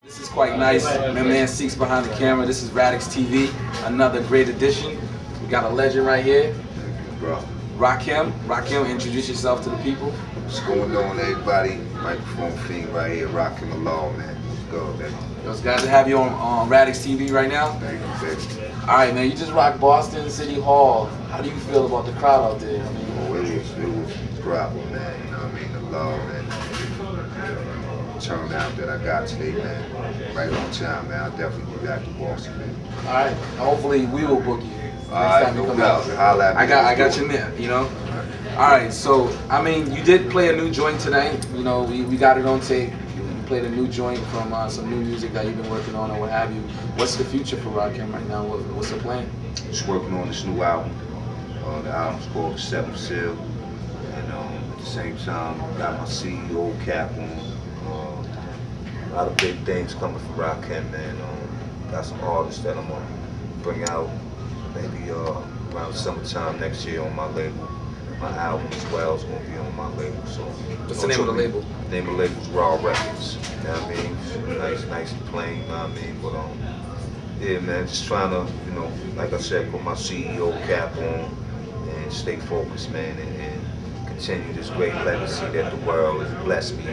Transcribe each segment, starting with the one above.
This is quite nice. My man Seeks behind the camera. This is RADIx TV, another great edition. We got a legend right here. Thank you, bro. RAKIM. RAKIM, introduce yourself to the people. What's going on, everybody? Microphone Fiend right here, rocking the law, man. Let's go, baby. It's glad to have you on RADIx TV right now. Thank you, baby. All right, man. You just rocked Boston City Hall. How do you feel about the crowd out there? It was gravel, man. You know what I mean? The love and turnout that I got today, man. Right on time, man. I'll definitely be back to Boston, man. All right. Hopefully, we will book you next time you come out. I got you there. You know. All right. So, I mean, you did play a new joint tonight. You know, we got it on tape. You played a new joint from some new music that you've been working on or what have you. What's the future for RAKIM right now? What's the plan? Just working on this new album. The album's called The Seventh Seal. And at the same time, got my CEO cap on. A lot of big things coming from RAKIM, man. Got some artists that I'm gonna bring out maybe around summertime next year on my label. My album as well is gonna be on my label. So what's the name of the label? The name of the label is RADIx. You know what I mean? Nice and plain, you know what I mean? But yeah, man, just trying to, you know, like I said, put my CEO cap on and stay focused, man, and continue this great legacy that the world has blessed me to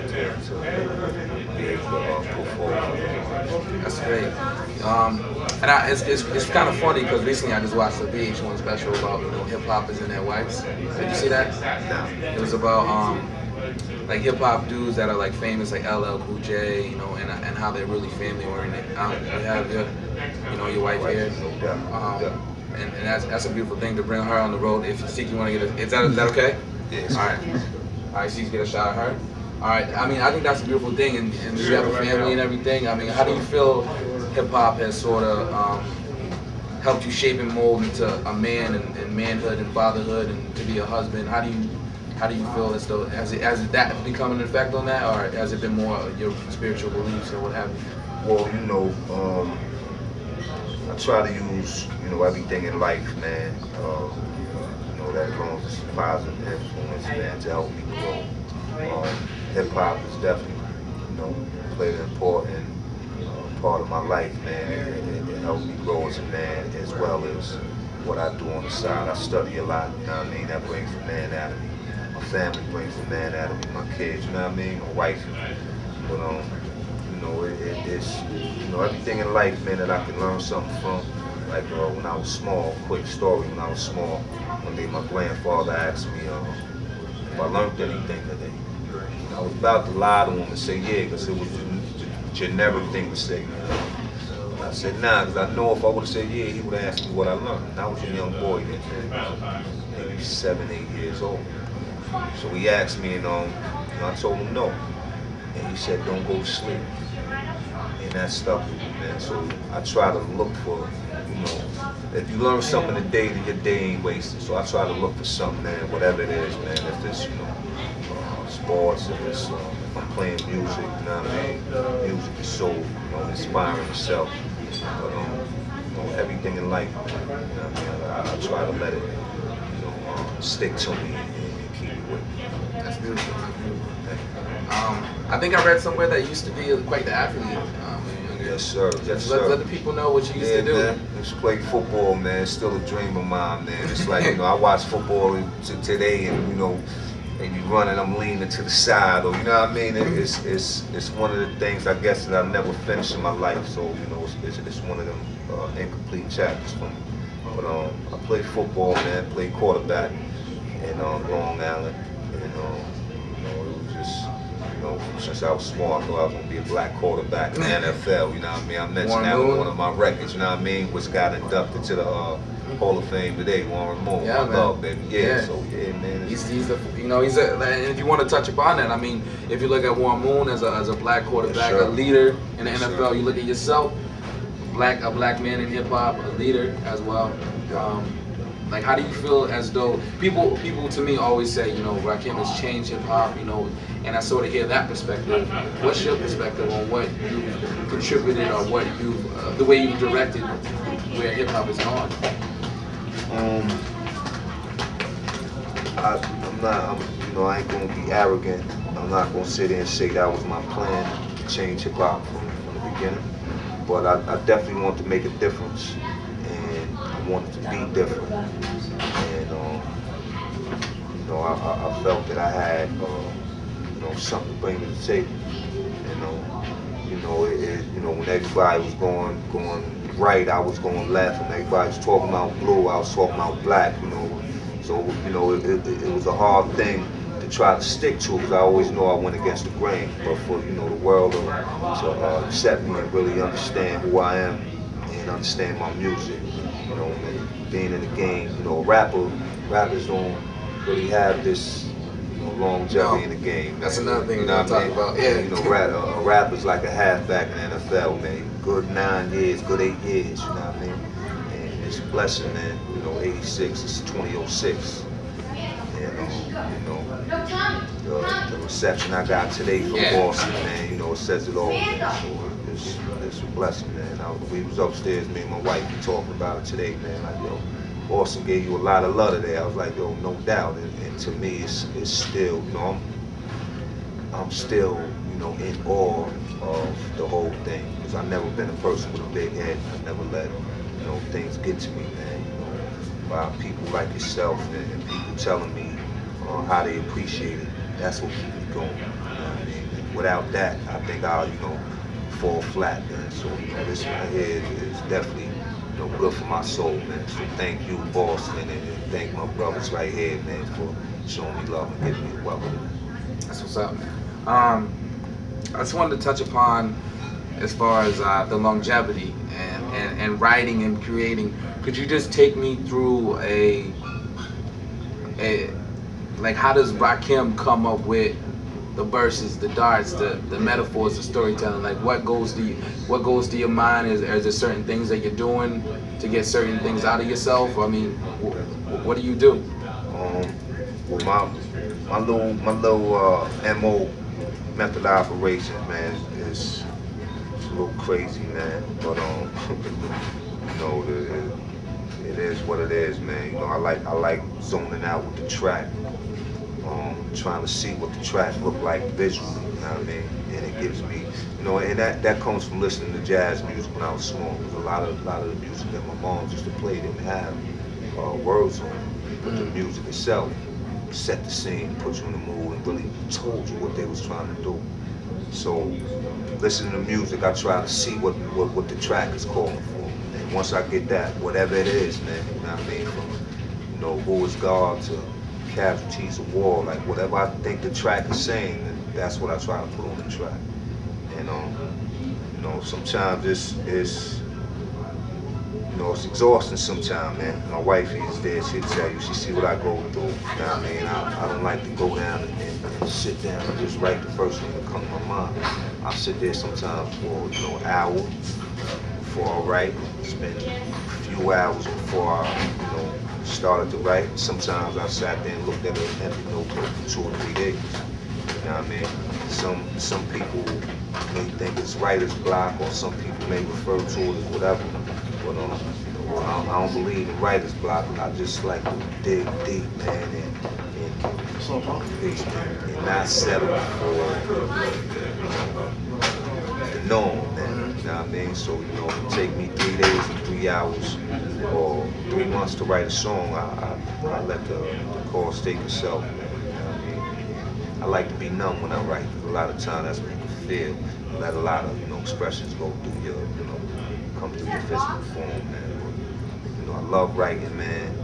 be able to put forward. That's great. And it's kind of funny because recently I just watched a VH1 special about hip hoppers and their wives. Did you see that? No. It was about like hip hop dudes that are like famous, like LL Cool J, you know, and how they're really family oriented. You have your wife here. And that's a beautiful thing to bring her on the road. If you want to get is that okay? Yes. All right. So you get a shot at her. All right. I mean, I think that's a beautiful thing, and you have a family and everything. I mean, how do you feel hip hop has sort of helped you shape and mold into a man and manhood and fatherhood and to be a husband? How do you feel as though has that become an effect on that, or has it been more your spiritual beliefs or what have you? Well, you know, I try to use everything in life, man. That comes as a positive influence, man, to help me grow. Hip hop is definitely, played an important part of my life, man. It helped me grow as a man, as well as what I do on the side. I study a lot, you know what I mean? That brings the man out of me. My family brings the man out of me. My kids, you know what I mean? My wife. But it's everything in life, man, that I can learn something from. Like when I was small, quick story, when I was small, one day my grandfather asked me if I learned anything today. I was about to lie to him and say yeah, because it was the generic thing to say. I said nah, because I know if I would have said yeah, he would have asked me what I learned. And I was a young boy then, maybe 7, 8 years old. So he asked me, and I told him no. And he said, don't go to sleep. And that stuck with me, man. So I try to look for, if you learn something today, then your day ain't wasted. So I try to look for something, man, whatever it is, man. If it's, sports, if I'm playing music, you know what I mean? Music is so, inspiring itself. But, everything in life, man, you know what I mean? I try to let it, stick to me and keep it with me. That's beautiful. I think I read somewhere that you used to be quite the athlete. Yes, sir. Yes, sir. Let the people know what you used to do. Man. I used to play football, man. It's still a dream of mine, man. It's like, I watch football today and, maybe running, I'm leaning to the side, or, you know what I mean? It's one of the things, I guess, that I'll never finish in my life. So, it's one of them incomplete chapters for me. But I played football, man. Played quarterback in Long Island. And, it was just, since I was small, I thought I was going to be a black quarterback in the NFL, you know what I mean? I mentioned that on one of my records, you know what I mean? Which got inducted to the Hall of Fame today, Warren Moon. Yeah, my dog, baby. Yeah, so yeah, man. He's and if you want to touch upon that, I mean, if you look at Warren Moon as a black quarterback, a leader in the NFL, you look at yourself, a black man in hip hop, a leader as well. Like, how do you feel as though people to me always say, RAKIM has changed hip hop, and I sort of hear that perspective. What's your perspective on what you contributed or what the way you directed where hip hop is gone? I ain't gonna be arrogant. I'm not gonna sit there and say that was my plan to change hip hop from the beginning. But I definitely want to make a difference, and I wanted to be different. And you know, I felt that I had you know, something to bring to the table. You know, when everybody was going right, I was going left, and everybody was talking about blue, I was talking about black. You know, so you know, it was a hard thing to try to stick to, because I always know I went against the grain. But for, you know, the world to accept me and really understand who I am and understand my music, you know, and being in the game, you know, rappers don't really have this, you know, longevity in the game. That's another thing, you know what I mean? about. Yeah. You know, a rapper's like a halfback in the NFL, man. Good 9 years, good 8 years, you know what I mean? And it's a blessing, man. You know, 86, it's 2006. And, you know, the reception I got today from Boston, man, you know, it says it all, man. So it's a blessing, man. We was upstairs, me and my wife, we talking about it today, man. Like, yo, Boston gave you a lot of love today. I was like, yo, no doubt. And to me, it's still, you know, I'm still, you know, in awe of the whole thing, because I've never been a person with a big head. I never let, you know, things get to me, man. You know, by people like yourself and people telling me how they appreciate it. That's what keeps me going. You know what I mean? And without that, I think I'll, you know, fall flat, man. So, you know, this right here is definitely, you know, good for my soul, man. So thank you, Boston, and thank my brothers right here, man, for showing me love and giving me the welcome. That's what's up, man. I just wanted to touch upon, as far as the longevity and writing and creating. Could you just take me through like, how does RAKIM come up with the verses, the darts, the metaphors, the storytelling? Like, what goes to your mind? Is there certain things that you're doing to get certain things out of yourself? I mean, what do you do? Well, my little MO method of operation, man, is a little crazy, man. But you know, it is what it is, man. You know, I like zoning out with the track, trying to see what the track look like visually. You know what I mean? And it gives me, you know, and that comes from listening to jazz music when I was small. Because a lot of the music that my mom used to play didn't have words on it, but the music itself set the scene, put you in the mood, and really told you what they was trying to do. So, listening to music, I try to see what the track is calling for. And once I get that, whatever it is, man, you know what I mean, from, you know, Who Is God to Casualties of War, like whatever I think the track is saying, that's what I try to put on the track. And you know, sometimes it's you know, it's exhausting sometimes, man. My wife is there, she'll tell you, she see what I go through. You know what I mean? I don't like to go down and sit down and just write the first thing that comes to my mind. I sit there sometimes for, you know, an hour before I write, spend a few hours before I, you know, started to write. Sometimes I sat there and looked at an empty notebook for 2 or 3 days. You know what I mean? Some people may think it's writer's block, or some people may refer to it as whatever. But I don't believe in writer's block. I just like to dig deep, man, and not settle for the norm, man. You know what I mean? So, you know, it take me 3 days and 3 hours or 3 months to write a song. I let the cause take itself, man. You know what I mean? I like to be numb when I write. A lot of times that's what you can feel. You let a lot of, you know, expressions go through your, you know, come through your physical form, man. But, you know, I love writing, man.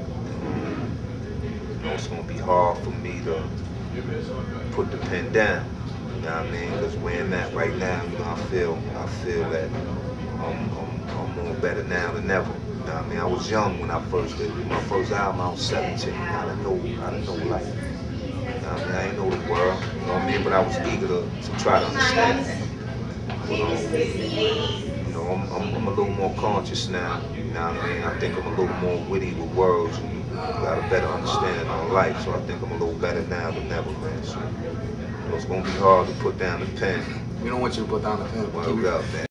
You know, it's gonna be hard for me to put the pen down. You know what I mean? Because where I'm at right now, you know, I feel that I'm more better now than ever. You know what I mean? I was young when I first did my first album. I was 17. I didn't know life. You know what I mean? I didn't know the world. You know what I mean? But I was eager to try to understand it. But, you know, I'm a little more conscious now. You know what I mean? I think I'm a little more witty with words. And got a better understanding on life. So I think I'm a little better now than ever, man. So, you know, it's gonna be hard to put down the pen. We don't want you to put down the pen. Well, up, man.